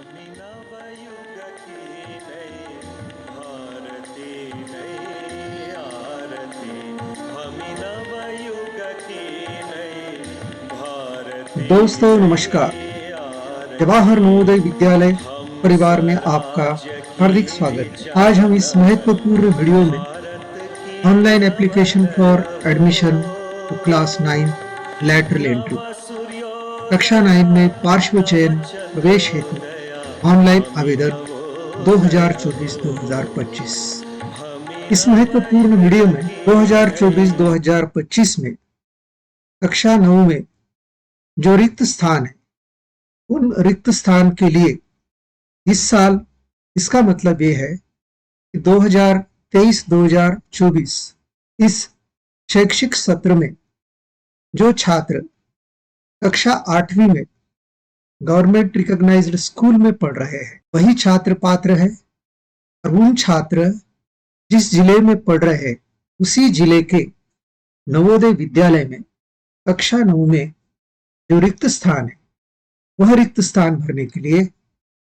दोस्तों नमस्कार। जवाहर नवोदय विद्यालय परिवार में आपका हार्दिक स्वागत है। आज हम इस महत्वपूर्ण वीडियो में online application for admission to class 9 lateral entry कक्षा 9 में पार्श्व चयन प्रवेश हेतु ऑनलाइन आवेदन 2024-2025। इस महत्वपूर्ण वीडियो में 2024-2025 में कक्षा 9 में जो रिक्त स्थान है उन रिक्त स्थान के लिए इस साल इसका मतलब ये है कि 2023-2024 इस शैक्षिक सत्र में जो छात्र कक्षा 8वीं में गवर्नमेंट रिकॉग्नाइज्ड स्कूल में पढ़ रहे हैं वही छात्र पात्र है, और उन छात्र जिस जिले में पढ़ रहे हैं उसी जिले के नवोदय विद्यालय में कक्षा 9 में जो रिक्त स्थान है वह रिक्त स्थान भरने के लिए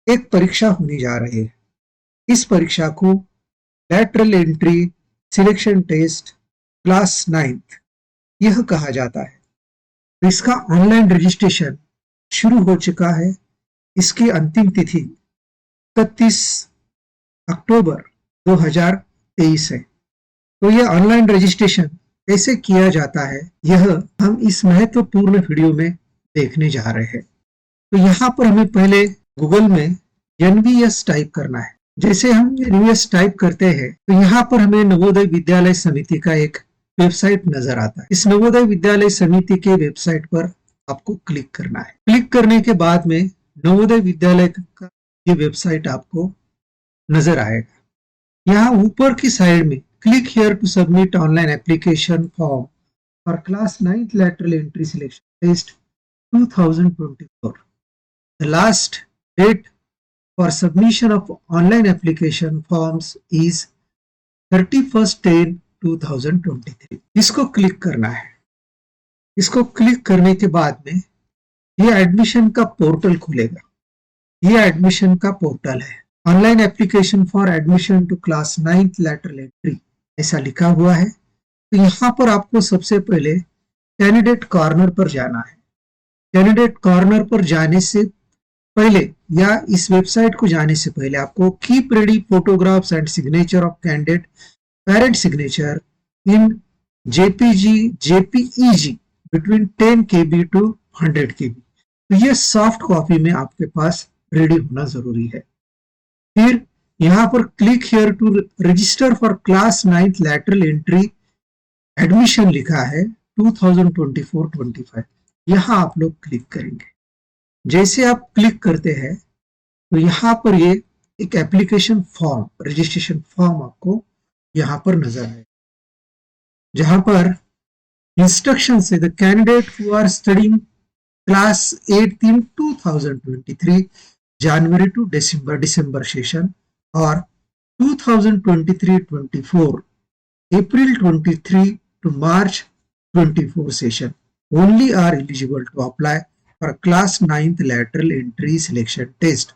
एक परीक्षा होने जा रही है। इस परीक्षा को lateral entry selection test class 9 यह कहा जाता है। तो इसका ऑनलाइन रजिस्ट्रेशन शुरू हो चुका है। इसकी अंतिम तिथि 31 अक्टूबर 2023 है। तो यह ऑनलाइन रजिस्ट्रेशन कैसे किया जाता है यह हम इस महत्वपूर्ण वीडियो में देखने जा रहे हैं। तो यहाँ पर हमें पहले गूगल में एनवीएस टाइप करना है। जैसे हम एनवीएस टाइप करते हैं तो यहाँ पर हमें नवोदय विद्यालय समिति का एक वेबसाइट नजर आता है। इस नवोदय विद्यालय समिति के वेबसाइट पर आपको क्लिक करना है। क्लिक करने के बाद में नवोदय विद्यालय का ये वेबसाइट आपको नजर आएगा। यहाँ ऊपर की साइड में click here to submit online application form for class 9 lateral entry selection test 2024. The last date for submission of online application forms is 31/10/2023. इसको क्लिक करना है। इसको क्लिक करने के बाद में यह एडमिशन का पोर्टल खुलेगा। यह एडमिशन का पोर्टल है। Online application for admission to class 9 lateral entry ऐसा लिखा हुआ है। तो यहाँ पर आपको सबसे पहले कैंडिडेट कॉर्नर पर जाना है। कैंडिडेट कॉर्नर पर जाने से पहले या इस वेबसाइट को जाने से पहले आपको keep ready photographs and signature of candidate parent signature in JPEG between 10 KB to 100 KB। तो ये सॉफ्ट कॉपी में आपके पास रेडी होना जरूरी है। फिर यहाँ पर click here to register for class 9 lateral entry admission लिखा है 2024-25। यहाँ आप लोग क्लिक करेंगे। जैसे आप क्लिक करते हैं तो यहाँ पर ये एक एप्लीकेशन फॉर्म रजिस्ट्रेशन फॉर्म आपको यहाँ पर नजर आए, जहां पर इंस्ट्रक्शन से the candidate who are studying class 8 in 2023 January to December session और 2023-24 April 23 to March 24 session only are eligible to apply for class 9 lateral entry selection test.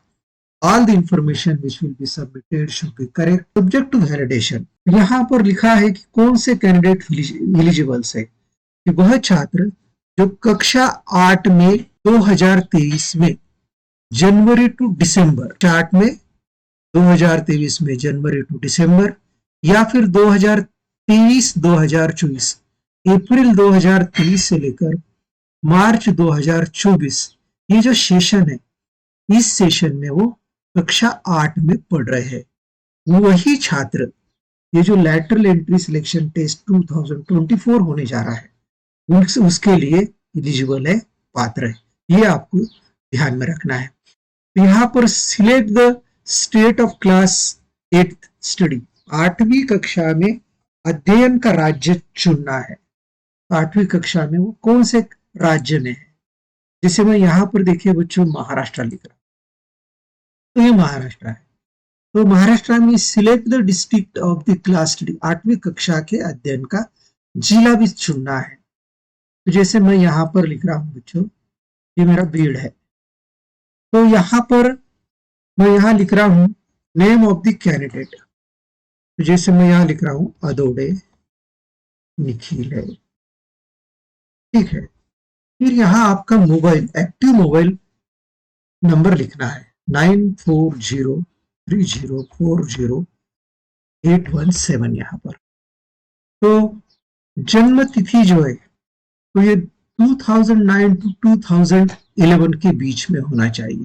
All the information which will be submitted should be correct subject to validation. यहाँ पर लिखा है कि कौन से candidate eligible है कि वह छात्र जो कक्षा 8 में 2023 में जनवरी टू दिसंबर 8 में 2023 में जनवरी टू दिसंबर या फिर 2023-2024 अप्रैल 2023 से लेकर मार्च 2024 ये जो सेशन है इस सेशन में वो कक्षा 8 में पढ़ रहे हैं वही छात्र ये जो लैटरल एंट्री सिलेक्शन टेस्ट 2024 होने जा रहा है उसके लिए एलिजिबल है, पात्र है। ये आपको ध्यान में रखना है। यहाँ पर select the state of class 8 study 8वीं कक्षा में अध्ययन का राज्य चुनना है। 8वीं कक्षा में वो कौन से राज्य में है। जैसे मैं यहाँ पर देखिए बच्चों महाराष्ट्र लिख रहा हूँ तो ये महाराष्ट्र है। तो महाराष्ट्र में select the district of the class study 8वीं कक्षा के अध्ययन का जिला भी चुनना है। तो जैसे मैं यहाँ पर लिख रहा हूँ बच्चों ये मेरा बीड़ है। तो यहाँ पर मैं यहाँ लिख रहा हूँ नेम ऑफ द कैंडिडेट, जैसे मैं यहाँ लिख रहा हूँ अदोड़े निखिल है, ठीक है। फिर यहाँ आपका मोबाइल, एक्टिव मोबाइल नंबर लिखना है 9403040817 यहाँ पर। तो जन्म तिथि जो है तो ये 2009 टू 2011 के बीच में होना चाहिए।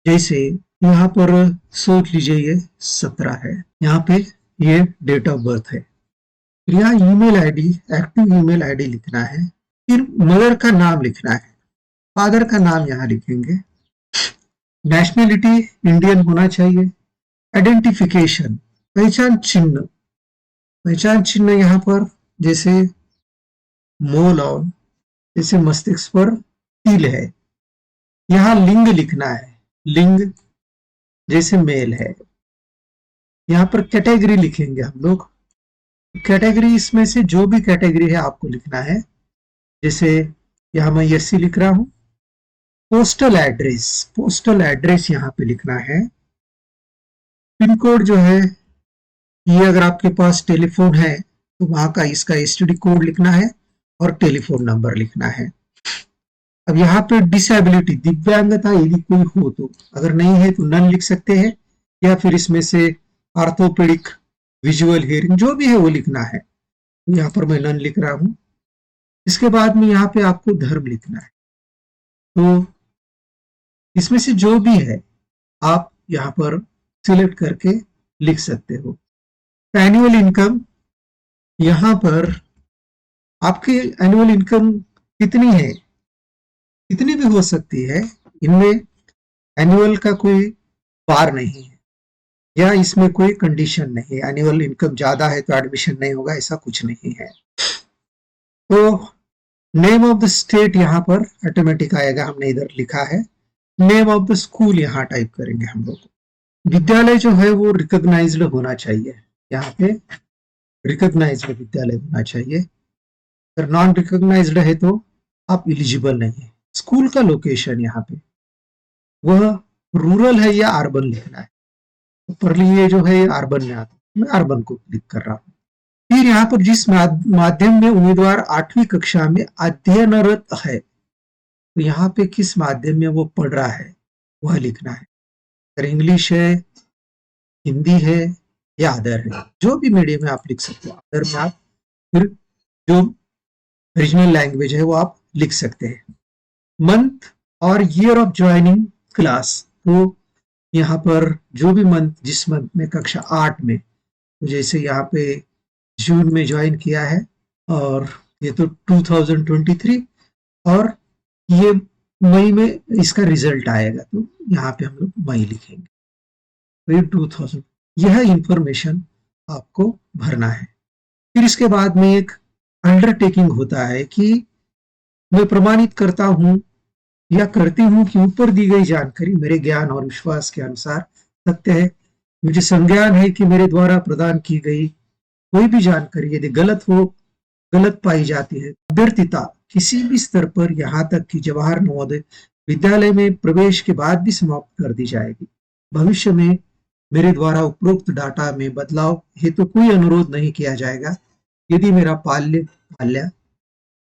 जैसे यहाँ पर सोच लीजिए ये 17 है, यहाँ पे ये डेट ऑफ बर्थ है। फिर यहाँ email ID, active email ID लिखना है। फिर मदर का नाम लिखना है, फादर का नाम यहाँ लिखेंगे। नेशनलिटी इंडियन होना चाहिए। आइडेंटिफिकेशन, पहचान चिन्ह, पहचान चिन्ह यहाँ पर जैसे मोल और जैसे मस्तिष्क पर तिल है। यहाँ लिंग लिखना है, लिंग जैसे मेल है। यहाँ पर कैटेगरी लिखेंगे हम लोग, कैटेगरी इसमें से जो भी कैटेगरी है आपको लिखना है। जैसे यहाँ मैं एससी लिख रहा हूँ। पोस्टल एड्रेस, पोस्टल एड्रेस यहाँ पे लिखना है। पिन कोड जो है ये अगर आपके पास टेलीफोन है तो वहां का इसका एसटीडी कोड लिखना है और टेलीफोन नंबर लिखना है। अब यहाँ पे डिसेबिलिटी, दिव्यांगता यदि कोई हो तो, अगर नहीं है तो नन लिख सकते हैं, या फिर इसमें से आर्थोपेडिक, विजुअल हियरिंग जो भी है वो लिखना है। तो यहाँ पर मैं नन लिख रहा हूँ। इसके बाद में यहाँ पे आपको धर्म लिखना है। तो इसमें से जो भी है आप यहाँ पर सिलेक्ट करके लिख सकते हो। एनुअल इनकम, यहाँ पर आपकी एनुअल इनकम कितनी है, कितनी भी हो सकती है, इनमें एनुअल का कोई बार नहीं है या इसमें कोई कंडीशन नहीं है। एनुअल इनकम ज्यादा है तो एडमिशन नहीं होगा, ऐसा कुछ नहीं है। तो नेम ऑफ द स्टेट यहाँ पर ऑटोमेटिक आएगा, हमने इधर लिखा है। नेम ऑफ द स्कूल यहाँ टाइप करेंगे हम लोग। विद्यालय जो है वो रिकॉग्नाइज्ड होना चाहिए, यहाँ पे रिकॉग्नाइज्ड विद्यालय होना चाहिए। अगर नॉन रिकॉग्नाइज्ड है तो आप एलिजिबल नहीं है। स्कूल का लोकेशन यहाँ पे वह रूरल है या अर्बन लिखना है। ऊपर लिए जो है अर्बन में आता है, मैं अर्बन को क्लिक कर रहा हूँ। फिर यहाँ पर जिस माध्यम में उम्मीदवार 8वीं कक्षा में अध्ययनरत है, तो यहाँ पे किस माध्यम में वो पढ़ रहा है वह लिखना है। अगर इंग्लिश है, हिंदी है या अदर है, जो भी मीडियम में आप लिख सकते हो। अदर में आप फिर जो रीजनल लैंग्वेज है वो आप लिख सकते हैं। मंथ और ईयर ऑफ ज्वाइनिंग क्लास, तो यहाँ पर जो भी मंथ, जिस मंथ में कक्षा 8 में, तो जैसे यहाँ पे जून में ज्वाइन किया है और ये तो 2023, और ये मई में इसका रिजल्ट आएगा, तो यहाँ पे हम लोग मई लिखेंगे। फिर 2000, यह इंफॉर्मेशन आपको भरना है। फिर इसके बाद में एक अंडरटेकिंग होता है कि मैं प्रमाणित करता हूं या करती हूं कि ऊपर दी गई जानकारी मेरे ज्ञान और विश्वास के अनुसार सत्य है। मुझे संज्ञान है कि मेरे द्वारा प्रदान की गई कोई भी जानकारी यदि गलत हो, गलत पाई जाती है, अभ्यर्थिता किसी भी स्तर पर यहाँ तक कि जवाहर नवोदय विद्यालय में प्रवेश के बाद भी समाप्त कर दी जाएगी। भविष्य में मेरे द्वारा उपरोक्त डाटा में बदलाव हेतु कोई अनुरोध नहीं किया जाएगा। यदि मेरा पाल्य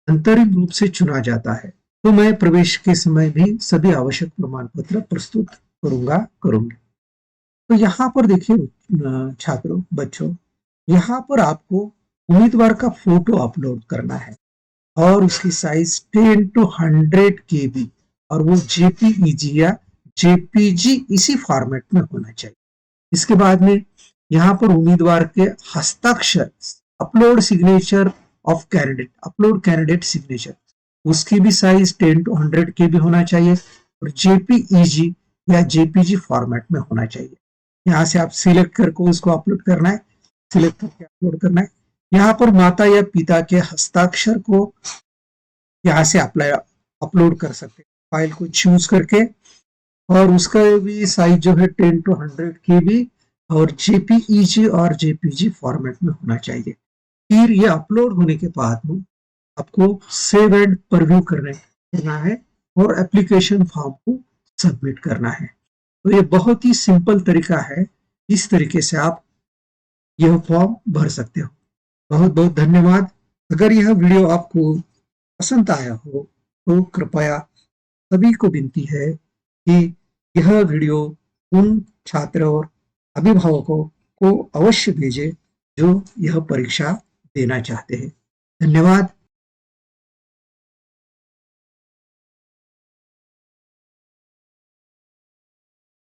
अंतरिम रूप से चुना जाता है तो मैं प्रवेश के समय भी सभी आवश्यक प्रमाण पत्र प्रस्तुत करूंगी। तो यहाँ पर देखिए छात्रों, बच्चों, यहाँ पर आपको उम्मीदवार का फोटो अपलोड करना है और उसकी साइज 10 to 100 KB और वो JPEG या JPG इसी फॉर्मेट में होना चाहिए। इसके बाद में यहाँ पर उम्मीदवार के हस्ताक्षर, upload signature of candidate, upload candidate signature, उसकी भी साइज 10 to 100 KB होना चाहिए और JPEG या JPG फॉर्मेट में होना चाहिए। यहाँ से आप सिलेक्ट करके उसको अपलोड करना है, सिलेक्ट करके अपलोड करना है। यहाँ पर माता या पिता के हस्ताक्षर को यहाँ से अपलोड कर सकते हैं, फाइल को चूज करके, और उसका भी साइज जो है 10 to 100 KB और JPEG और JPG फॉर्मेट में होना चाहिए। फिर ये अपलोड होने के बाद में आपको सेव एंड प्रीव्यू करना है और एप्लीकेशन फॉर्म को सबमिट करना है। तो ये बहुत ही सिंपल तरीका है, इस तरीके से आप यह फॉर्म भर सकते हो। बहुत बहुत धन्यवाद। अगर यह वीडियो आपको पसंद आया हो तो कृपया सभी को विनती है कि यह वीडियो उन छात्र और अभिभावकों को अवश्य भेजें जो यह परीक्षा देना चाहते हैं। धन्यवाद।